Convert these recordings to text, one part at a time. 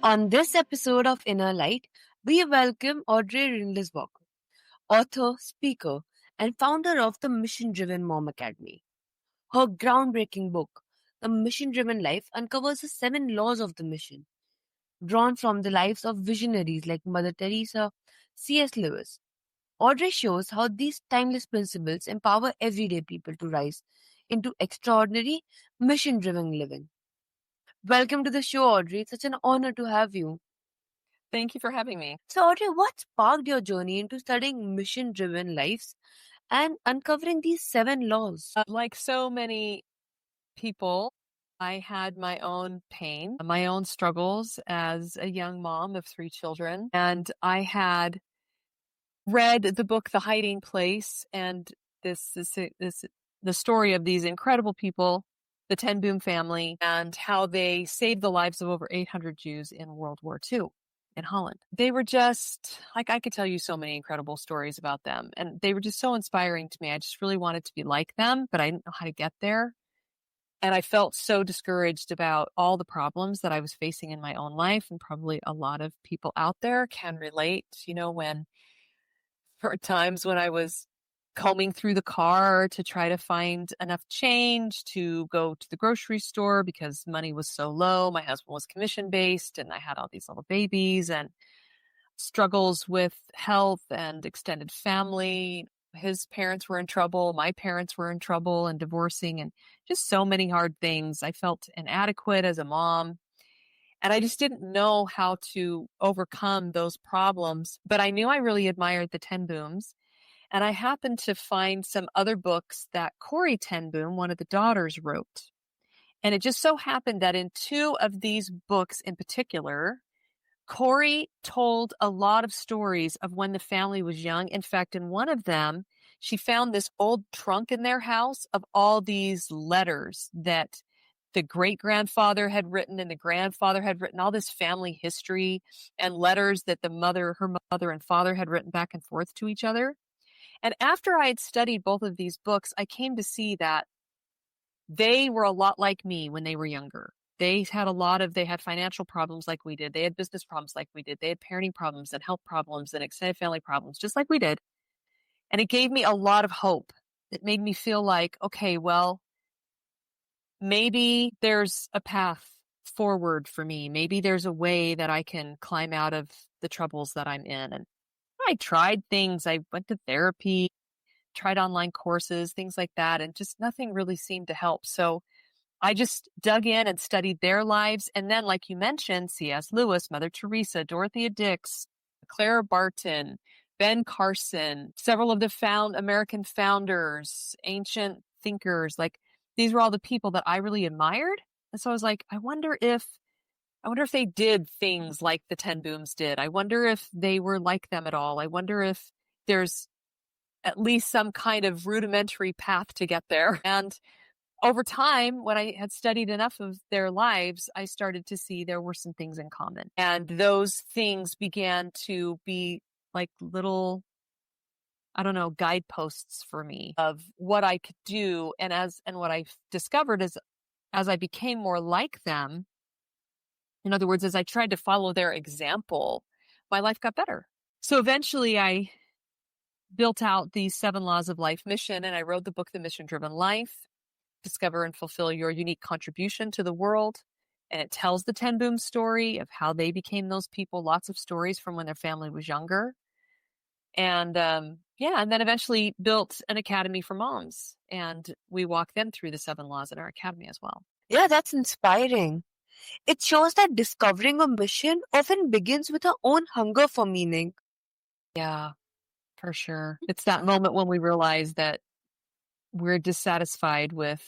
On this episode of Inner Light, we welcome Audrey Rindlisbacher, author, speaker, and founder of the Mission Driven Mom Academy. Her groundbreaking book, The Mission Driven Life, uncovers the 7 laws of the mission, drawn from the lives of visionaries like Mother Teresa, C.S. Lewis. Audrey shows how these timeless principles empower everyday people to rise into extraordinary, mission driven living. Welcome to the show, Audrey. It's such an honor to have you. Thank you for having me. So, Audrey, what sparked your journey into studying mission driven lives and uncovering these 7 laws? Like so many people, I had my own pain, my own struggles as a young mom of 3 children. And I had read the book, The Hiding Place, and the story of these incredible people, the Ten Boom family, and how they saved the lives of over 800 Jews in World War II. In Holland. They were just like, I could tell you so many incredible stories about them, and they were just so inspiring to me. I just really wanted to be like them, but I didn't know how to get there. And I felt so discouraged about all the problems that I was facing in my own life, and probably a lot of people out there can relate, when for times when I was combing through the car to try to find enough change to go to the grocery store because money was so low. My husband was commission based and I had all these little babies and struggles with health and extended family. His parents were in trouble. My parents were in trouble and divorcing and just so many hard things. I felt inadequate as a mom. And I just didn't know how to overcome those problems. But I knew I really admired the Ten Booms. And I happened to find some other books that Corrie Ten Boom, one of the daughters, wrote. And it just so happened that in 2 of these books in particular, Corrie told a lot of stories of when the family was young. In fact, in one of them, she found this old trunk in their house of all these letters that the great-grandfather had written and the grandfather had written, all this family history and letters that her mother and father had written back and forth to each other. And after I had studied both of these books, I came to see that they were a lot like me when they were younger. They had financial problems like we did. They had business problems like we did. They had parenting problems and health problems and extended family problems, just like we did. And it gave me a lot of hope. It made me feel like, okay, well, maybe there's a path forward for me. Maybe there's a way that I can climb out of the troubles that I'm in. And I tried things. I went to therapy, tried online courses, things like that, and just nothing really seemed to help. So I just dug in and studied their lives. And then, like you mentioned, C.S. Lewis, Mother Teresa, Dorothea Dix, Clara Barton, Ben Carson, several of the American founders, ancient thinkers, like these were all the people that I really admired. And so I was like, I wonder if they did things like the Ten Booms did. I wonder if they were like them at all. I wonder if there's at least some kind of rudimentary path to get there. And over time, when I had studied enough of their lives, I started to see there were some things in common. And those things began to be like little, guideposts for me of what I could do. And what I discovered is as I became more like them, in other words, as I tried to follow their example, my life got better. So eventually I built out these 7 laws of life mission, and I wrote the book, The Mission Driven Life, Discover and Fulfill Your Unique Contribution to the World. And it tells the Ten Boom story of how they became those people, lots of stories from when their family was younger. And and then eventually built an academy for moms. And we walk them through the 7 laws in our academy as well. Yeah, that's inspiring. It shows that discovering a mission often begins with our own hunger for meaning. Yeah, for sure. It's that moment when we realize that we're dissatisfied with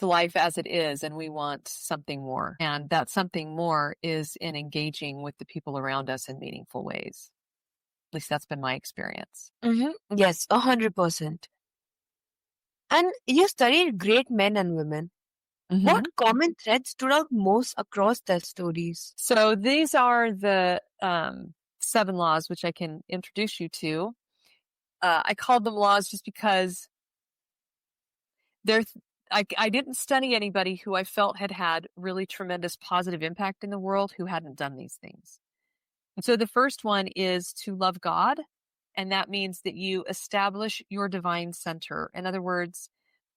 life as it is, and we want something more. And that something more is in engaging with the people around us in meaningful ways. At least that's been my experience. Yes, 100%. And you studied great men and women. What common threads stood out most across their stories? So these are the 7 laws, which I can introduce you to. I called them laws just because they're I didn't study anybody who I felt had really tremendous positive impact in the world who hadn't done these things. And so the first one is to love God. And that means that you establish your divine center. In other words,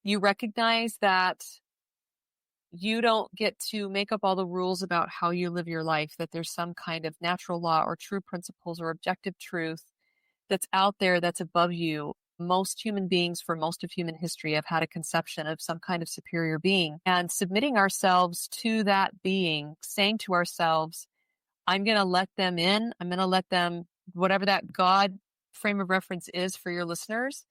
you recognize that you don't get to make up all the rules about how you live your life, that there's some kind of natural law or true principles or objective truth that's out there that's above you. Most human beings for most of human history have had a conception of some kind of superior being, and submitting ourselves to that being, saying to ourselves, I'm going to let them in. I'm going to let them, whatever that God frame of reference is for your listeners,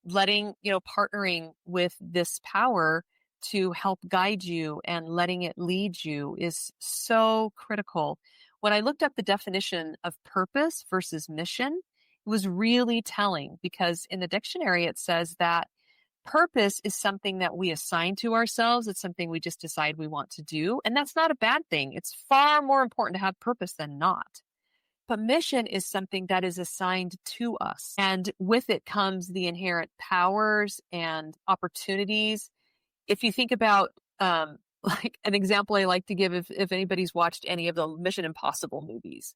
partnering with this power to help guide you and letting it lead you is so critical. When I looked up the definition of purpose versus mission, it was really telling, because in the dictionary it says that purpose is something that we assign to ourselves. It's something we just decide we want to do. And that's not a bad thing. It's far more important to have purpose than not. But mission is something that is assigned to us. And with it comes the inherent powers and opportunities. If you think about, like an example I like to give, if anybody's watched any of the Mission Impossible movies,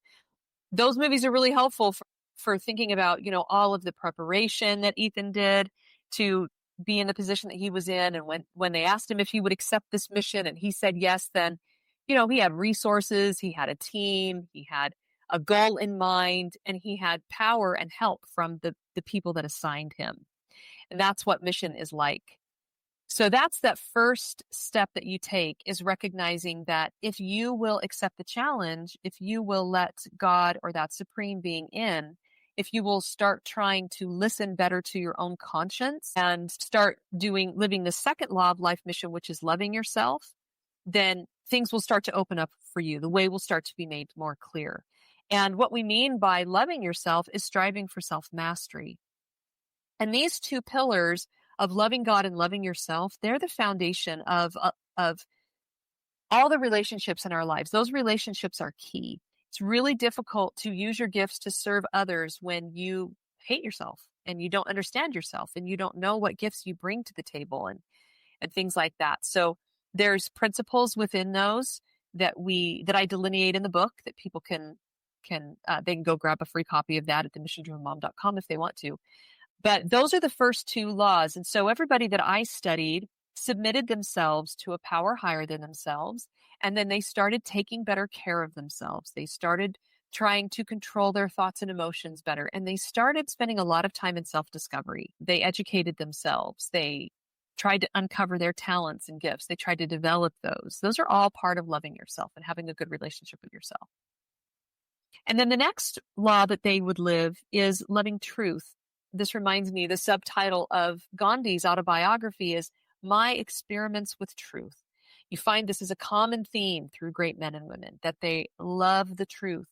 those movies are really helpful for thinking about, all of the preparation that Ethan did to be in the position that he was in. And when they asked him if he would accept this mission and he said yes, then, he had resources, he had a team, he had a goal in mind, and he had power and help from the people that assigned him. And that's what mission is like. So that's that first step that you take, is recognizing that if you will accept the challenge, if you will let God or that supreme being in, if you will start trying to listen better to your own conscience and start living the second law of life mission, which is loving yourself, then things will start to open up for you. The way will start to be made more clear. And what we mean by loving yourself is striving for self-mastery. And these two pillars of loving God and loving yourself, they're the foundation of all the relationships in our lives. Those relationships are key. It's really difficult to use your gifts to serve others when you hate yourself and you don't understand yourself and you don't know what gifts you bring to the table and things like that. So there's principles within those that I delineate in the book that people can they can go grab a free copy of that at themissiondrivenmom.com if they want to. But those are the first two laws. And so everybody that I studied submitted themselves to a power higher than themselves. And then they started taking better care of themselves. They started trying to control their thoughts and emotions better. And they started spending a lot of time in self-discovery. They educated themselves. They tried to uncover their talents and gifts. They tried to develop those. Those are all part of loving yourself and having a good relationship with yourself. And then the next law that they would live is loving truth. This reminds me, the subtitle of Gandhi's autobiography is My Experiments with Truth. You find this is a common theme through great men and women, that they love the truth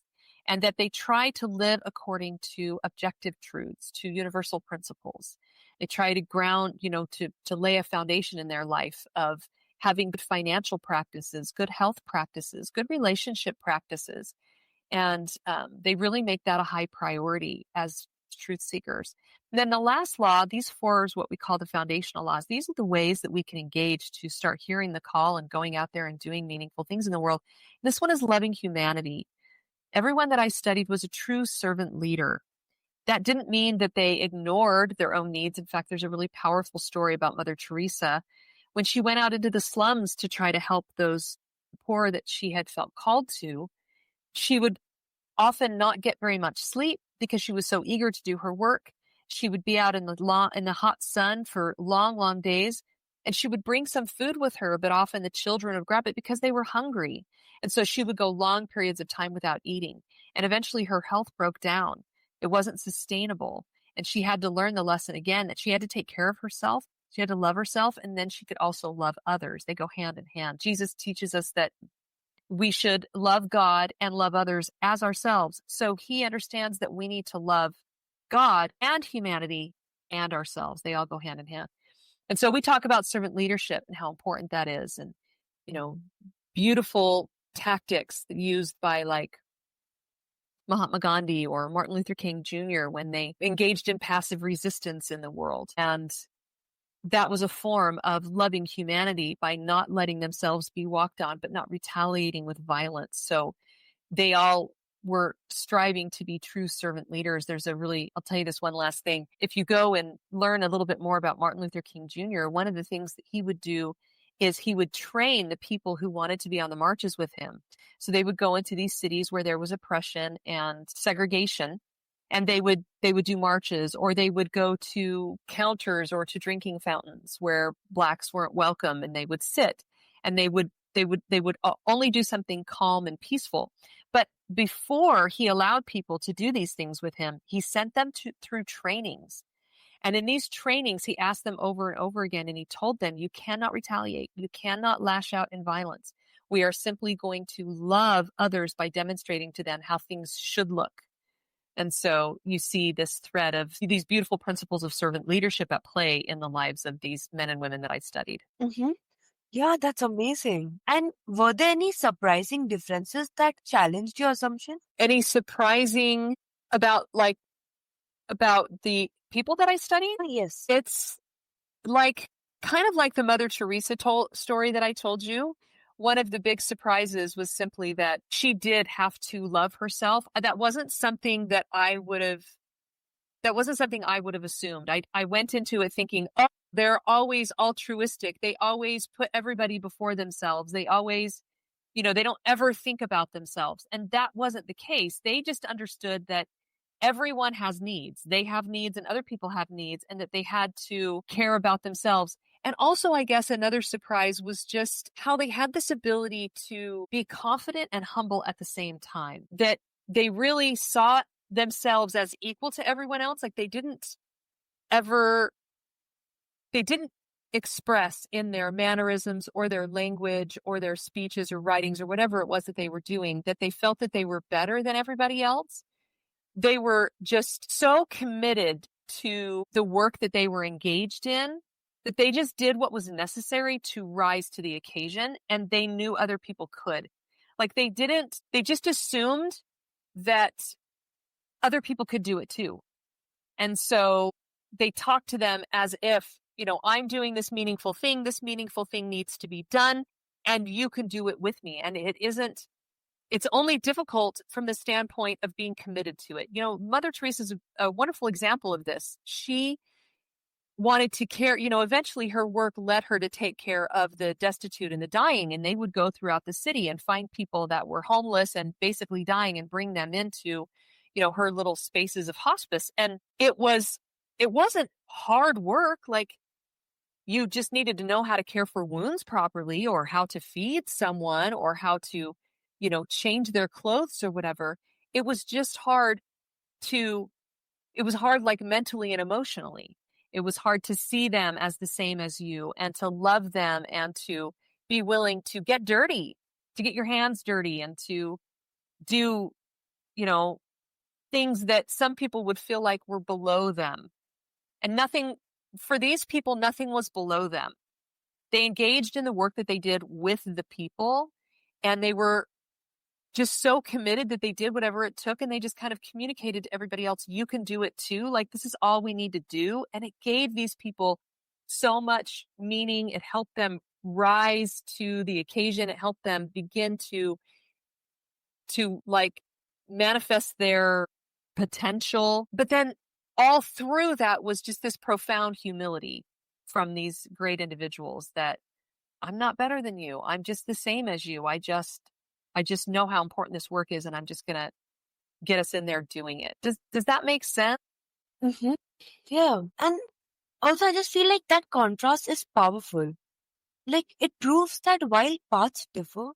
and that they try to live according to objective truths, to universal principles. They try to ground, to lay a foundation in their life of having good financial practices, good health practices, good relationship practices. And they really make that a high priority as truth seekers. And then the last law, these four is what we call the foundational laws. These are the ways that we can engage to start hearing the call and going out there and doing meaningful things in the world. This one is loving humanity. Everyone that I studied was a true servant leader. That didn't mean that they ignored their own needs. In fact, there's a really powerful story about Mother Teresa when she went out into the slums to try to help those poor that she had felt called to. She would often not get very much sleep because she was so eager to do her work. She would be out in the hot sun for long, long days, and she would bring some food with her, but often the children would grab it because they were hungry. And so she would go long periods of time without eating. And eventually her health broke down. It wasn't sustainable. And she had to learn the lesson again that she had to take care of herself. She had to love herself, and then she could also love others. They go hand in hand. Jesus teaches us that we should love God and love others as ourselves. So he understands that we need to love God and humanity and ourselves. They all go hand in hand. And so we talk about servant leadership and how important that is, and, beautiful tactics used by like Mahatma Gandhi or Martin Luther King Jr. when they engaged in passive resistance in the world. And that was a form of loving humanity by not letting themselves be walked on, but not retaliating with violence. So they all were striving to be true servant leaders. I'll tell you this one last thing. If you go and learn a little bit more about Martin Luther King Jr., one of the things that he would do is he would train the people who wanted to be on the marches with him. So they would go into these cities where there was oppression and segregation, and they would do marches, or they would go to counters or to drinking fountains where blacks weren't welcome, and they would sit, and they would only do something calm and peaceful. But before he allowed people to do these things with him, he sent them through trainings. And in these trainings, he asked them over and over again, and he told them, you cannot retaliate. You cannot lash out in violence. We are simply going to love others by demonstrating to them how things should look. And so you see this thread of these beautiful principles of servant leadership at play in the lives of these men and women that I studied. Mm-hmm. Yeah, that's amazing. And were there any surprising differences that challenged your assumption? Any surprising about the people that I studied? Yes. It's like kind of like the Mother Teresa story that I told you. One of the big surprises was simply that she did have to love herself. That wasn't something I would have assumed. I went into it thinking, oh, they're always altruistic. They always put everybody before themselves. They always, they don't ever think about themselves. And that wasn't the case. They just understood that everyone has needs. They have needs and other people have needs, and that they had to care about themselves. And also, I guess another surprise was just how they had this ability to be confident and humble at the same time, that they really saw themselves as equal to everyone else. Like they didn't express in their mannerisms or their language or their speeches or writings or whatever it was that they were doing, that they felt that they were better than everybody else. They were just so committed to the work that they were engaged in that they just did what was necessary to rise to the occasion, and they knew other people could. Like they just assumed that other people could do it too. And so they talked to them as if, I'm doing this meaningful thing needs to be done, and you can do it with me. And it's only difficult from the standpoint of being committed to it. Mother Teresa is a wonderful example of this. She wanted to care, eventually her work led her to take care of the destitute and the dying, and they would go throughout the city and find people that were homeless and basically dying and bring them into, her little spaces of hospice. And it wasn't hard work. Like you just needed to know how to care for wounds properly, or how to feed someone, or how to, change their clothes or whatever. It was just hard like mentally and emotionally. It was hard to see them as the same as you, and to love them, and to be willing to get dirty, to get your hands dirty, and to do, things that some people would feel like were below them. And for these people, nothing was below them. They engaged in the work that they did with the people, and they were just so committed that they did whatever it took, and they just kind of communicated to everybody else, you can do it too. Like, this is all we need to do. And it gave these people so much meaning. It helped them rise to the occasion. It helped them begin to like manifest their potential. But then all through that was just this profound humility from these great individuals, that I'm not better than you. I'm just the same as you. I just know how important this work is, and I'm just going to get us in there doing it. Does that make sense? Mm-hmm. Yeah. And also, I just feel like that contrast is powerful. Like, it proves that while paths differ,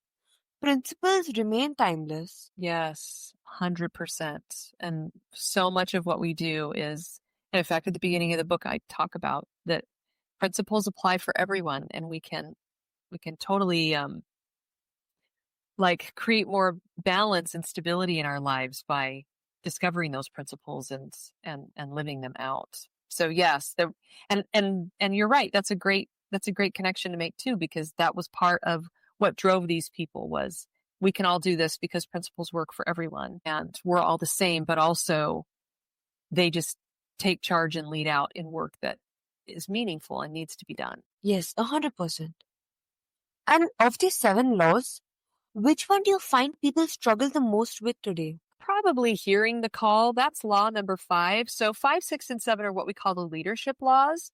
principles remain timeless. Yes, 100%. And so much of what we do is, in fact, at the beginning of the book, I talk about that principles apply for everyone, and we can totally like create more balance and stability in our lives by discovering those principles and living them out. So yes, and you're right. That's a great connection to make too, because that was part of what drove these people. Was we can all do this because principles work for everyone, and we're all the same, but also they just take charge and lead out in work that is meaningful and needs to be done. Yes, 100%. And of the 7 laws, which one do you find people struggle the most with today? Probably hearing the call. That's law number 5. So 5, 6, and 7 are what we call the leadership laws.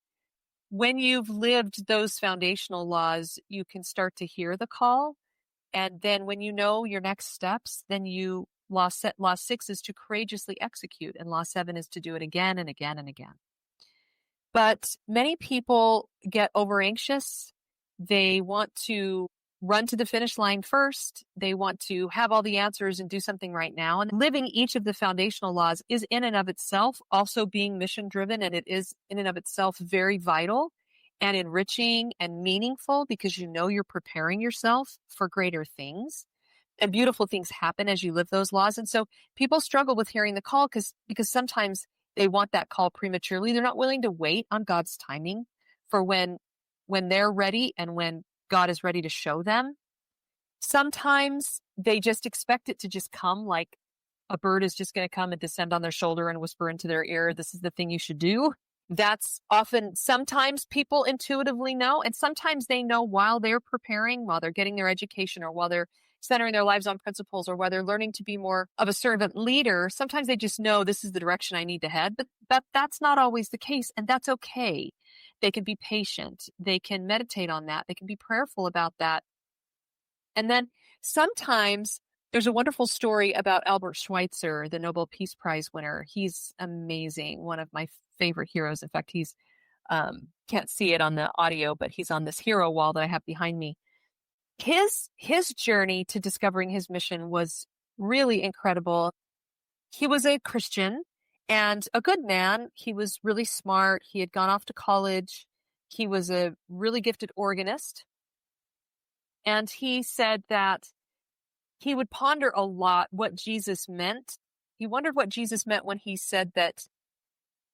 When you've lived those foundational laws, you can start to hear the call. And then when you know your next steps, then law 6 is to courageously execute, and law 7 is to do it again and again and again. But many people get over anxious. They want to run to the finish line first. They want to have all the answers and do something right now. And living each of the foundational laws is in and of itself also being mission driven. And it is in and of itself very vital and enriching and meaningful, because you know you're preparing yourself for greater things. And beautiful things happen as you live those laws. And so people struggle with hearing the call because sometimes they want that call prematurely. They're not willing to wait on God's timing for when they're ready and when God is ready to show them. Sometimes they just expect it to just come, like a bird is just going to come and descend on their shoulder and whisper into their ear, this is the thing you should do. That's often, sometimes people intuitively know, and sometimes they know while they're preparing, while they're getting their education, or while they're centering their lives on principles, or while they're learning to be more of a servant leader. Sometimes they just know this is the direction I need to head, but that's not always the case, and that's okay. They can be patient. They can meditate on that. They can be prayerful about that. And then sometimes there's a wonderful story about Albert Schweitzer, the Nobel Peace Prize winner. He's amazing, one of my favorite heroes. In fact, he's can't see it on the audio, but he's on this hero wall that I have behind me. His journey to discovering his mission was really incredible. He was a Christian and a good man. He was really smart. He had gone off to college. He was a really gifted organist. And he said that he would ponder a lot what Jesus meant. He wondered what Jesus meant when he said that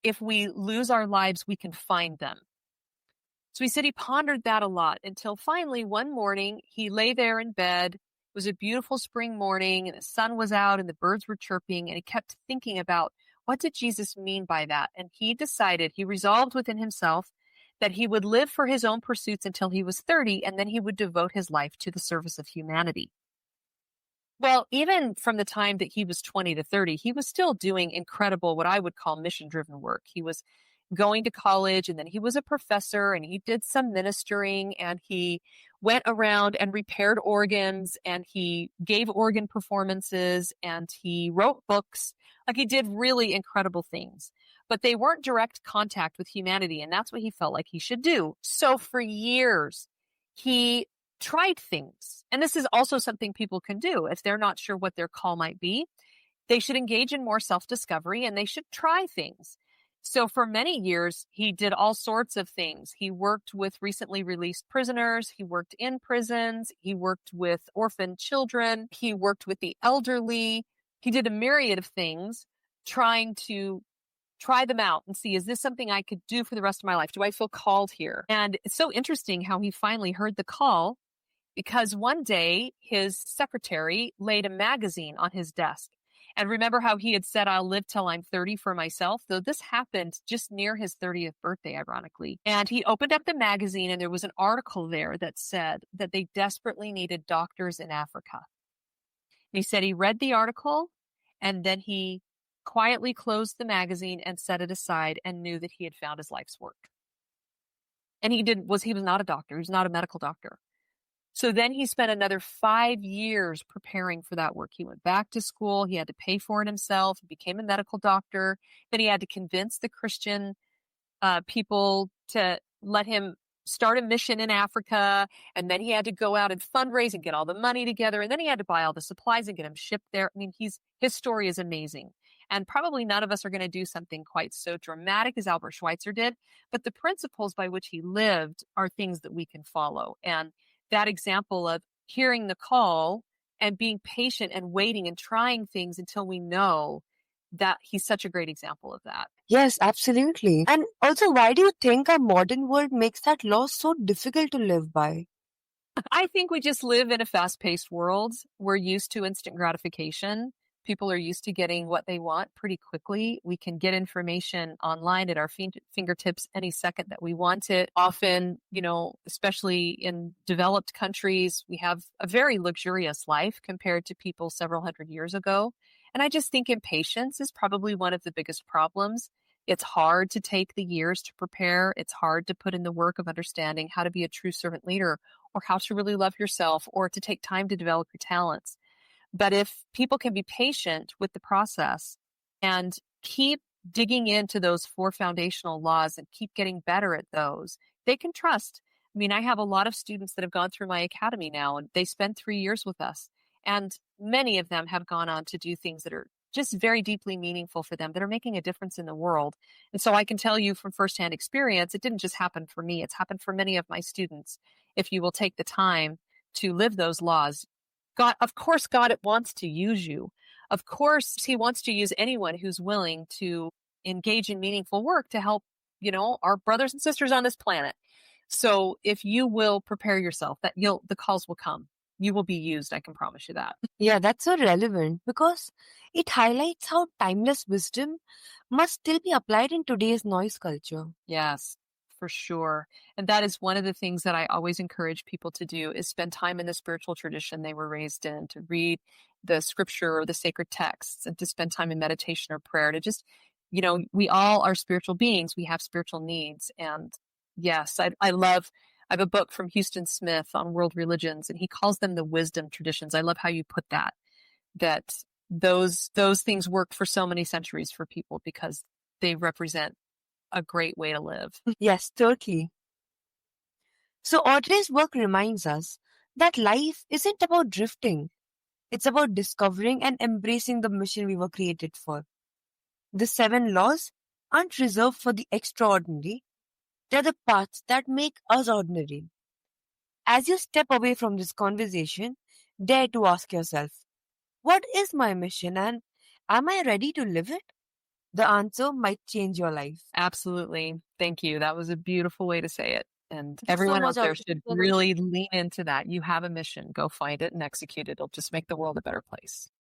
if we lose our lives, we can find them. So he said he pondered that a lot until finally one morning he lay there in bed. It was a beautiful spring morning and the sun was out and the birds were chirping, and he kept thinking about what did Jesus mean by that? And he resolved within himself that he would live for his own pursuits until he was 30, and then he would devote his life to the service of humanity. Well, even from the time that he was 20 to 30, he was still doing incredible, what I would call mission-driven work. He was going to college, and then he was a professor, and he did some ministering, and he went around and repaired organs, and he gave organ performances, and he wrote books. Like, he did really incredible things, but they weren't direct contact with humanity, and that's what he felt like he should do. So for years, he tried things. And this is also something people can do if they're not sure what their call might be. They should engage in more self-discovery, and they should try things. So for many years, he did all sorts of things. He worked with recently released prisoners. He worked in prisons. He worked with orphan children. He worked with the elderly. He did a myriad of things, trying to try them out and see, is this something I could do for the rest of my life? Do I feel called here? And it's so interesting how he finally heard the call, because one day his secretary laid a magazine on his desk. And remember how he had said, I'll live till I'm 30 for myself? Though this happened just near his 30th birthday, ironically. And he opened up the magazine, and there was an article there that said that they desperately needed doctors in Africa. And he said he read the article, and then he quietly closed the magazine and set it aside, and knew that he had found his life's work. And he was not a doctor. He was not a medical doctor. So then he spent another 5 years preparing for that work. He went back to school. He had to pay for it himself. He became a medical doctor. Then he had to convince the Christian people to let him start a mission in Africa. And then he had to go out and fundraise and get all the money together. And then he had to buy all the supplies and get them shipped there. I mean, his story is amazing. And probably none of us are going to do something quite so dramatic as Albert Schweitzer did. But the principles by which he lived are things that we can follow. And that example of hearing the call and being patient and waiting and trying things until we know, that he's such a great example of that. Yes, absolutely. And also, why do you think our modern world makes that law so difficult to live by? I think we just live in a fast-paced world. We're used to instant gratification. people are used to getting what they want pretty quickly. We can get information online at our fingertips any second that we want it. Often, especially in developed countries, we have a very luxurious life compared to people several hundred years ago. And I just think impatience is probably one of the biggest problems. It's hard to take the years to prepare. It's hard to put in the work of understanding how to be a true servant leader or how to really love yourself or to take time to develop your talents. But if people can be patient with the process and keep digging into those four foundational laws and keep getting better at those, they can trust. I mean, I have a lot of students that have gone through my academy now, and they spend 3 years with us. And many of them have gone on to do things that are just very deeply meaningful for them, that are making a difference in the world. And so I can tell you from firsthand experience, it didn't just happen for me, it's happened for many of my students. If you will take the time to live those laws, of course, God wants to use you. Of course, He wants to use anyone who's willing to engage in meaningful work to help, our brothers and sisters on this planet. So if you will prepare yourself, the calls will come. You will be used. I can promise you that. Yeah, that's so relevant because it highlights how timeless wisdom must still be applied in today's noise culture. Yes, for sure. And that is one of the things that I always encourage people to do is spend time in the spiritual tradition they were raised in, to read the scripture or the sacred texts, and to spend time in meditation or prayer, to just, we all are spiritual beings. We have spiritual needs. And yes, I have a book from Houston Smith on world religions, and he calls them the wisdom traditions. I love how you put that those things worked for so many centuries for people because they represent a great way to live. Yes, totally. So Audrey's work reminds us that life isn't about drifting. It's about discovering and embracing the mission we were created for. The 7 laws aren't reserved for the extraordinary. They're the paths that make us ordinary. As you step away from this conversation, dare to ask yourself, what is my mission and am I ready to live it? The answer might change your life. Absolutely. Thank you. That was a beautiful way to say it. And Thank you so everyone much, out there Audrey. should really lean into that. You have a mission. Go find it and execute it. It'll just make the world a better place.